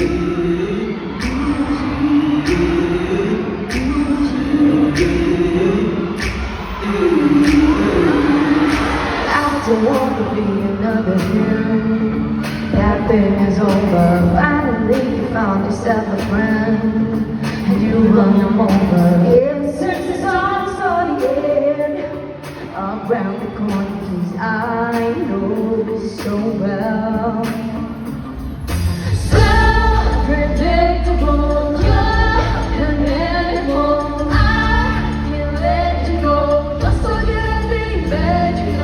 I don't want to be another him. That thing is over. Finally you found yourself a friend, and you run him over. Ever since it's all started around the corner, please, I know this so well. So predictable, you're an animal. I can't let you go. Just forget me, bet you.